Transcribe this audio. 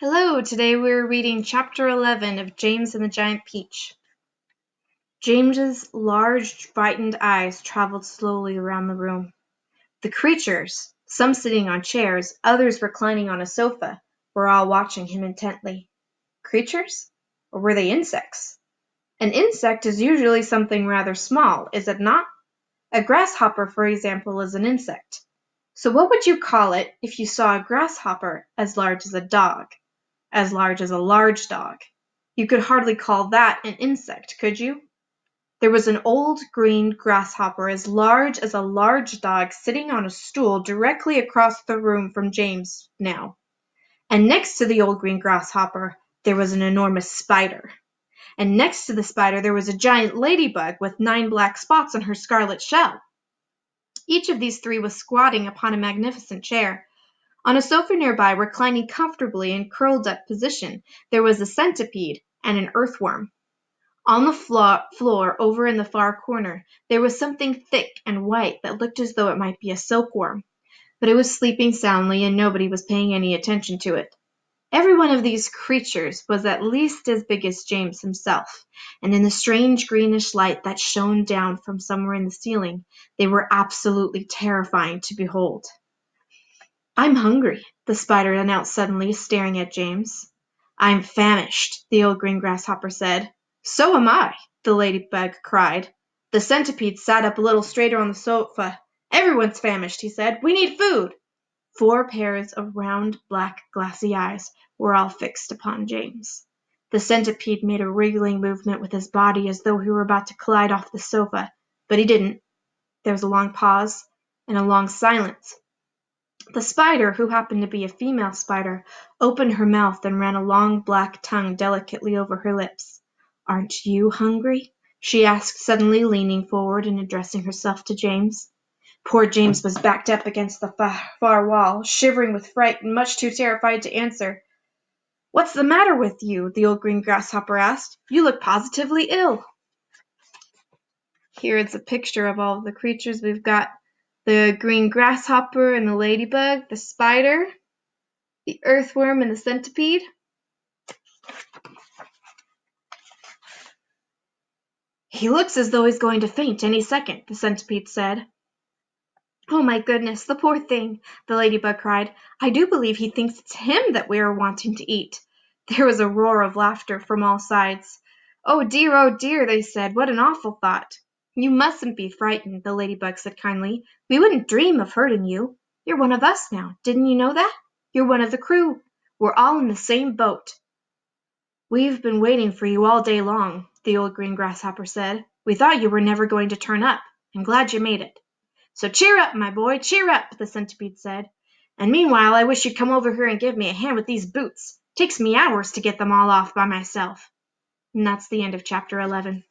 Hello, today we're reading Chapter 11 of James and the Giant Peach. James's large, frightened eyes traveled slowly around the room. The creatures, some sitting on chairs, others reclining on a sofa, were all watching him intently. Creatures? Or were they insects? An insect is usually something rather small, is it not? A grasshopper, for example, is an insect. So what would you call it if you saw a grasshopper as large as a dog? As large as a large dog. You could hardly call that an insect, could you? There was an old green grasshopper as large as a large dog sitting on a stool directly across the room from James now. And next to the old green grasshopper, there was an enormous spider. And next to the spider, there was a giant ladybug with 9 black spots on her scarlet shell. Each of these 3 was squatting upon a magnificent chair. On a sofa nearby, reclining comfortably in curled-up position, there was a centipede and an earthworm. On the floor, over in the far corner, there was something thick and white that looked as though it might be a silkworm. But it was sleeping soundly, and nobody was paying any attention to it. Every one of these creatures was at least as big as James himself, and in the strange greenish light that shone down from somewhere in the ceiling, they were absolutely terrifying to behold. "I'm hungry," the spider announced suddenly, staring at James. "I'm famished," the old green grasshopper said. "So am I," the ladybug cried. The centipede sat up a little straighter on the sofa. "Everyone's famished," he said. "We need food." 4 pairs of round, black, glassy eyes were all fixed upon James. The centipede made a wriggling movement with his body as though he were about to collide off the sofa, but he didn't. There was a long pause and a long silence. The spider, who happened to be a female spider, opened her mouth and ran a long black tongue delicately over her lips. "Aren't you hungry?" she asked suddenly, leaning forward and addressing herself to James. Poor James was backed up against the far wall, shivering with fright and much too terrified to answer. "What's the matter with you?" the old green grasshopper asked. "You look positively ill." Here is a picture of all the creatures. We've got the green grasshopper and the ladybug, the spider, the earthworm and the centipede. "He looks as though he's going to faint any second," the centipede said. "Oh my goodness, the poor thing," the ladybug cried. "I do believe he thinks it's him that we are wanting to eat." There was a roar of laughter from all sides. Oh dear, they said. "What an awful thought." "You mustn't be frightened," the ladybug said kindly. "We wouldn't dream of hurting you. You're one of us now. Didn't you know that? You're one of the crew. We're all in the same boat." "We've been waiting for you all day long," the old green grasshopper said. "We thought you were never going to turn up. I'm glad you made it." "So cheer up, my boy, cheer up," the centipede said. "And meanwhile I wish you'd come over here and give me a hand with these boots. Takes me hours to get them all off by myself." And that's the end of chapter 11.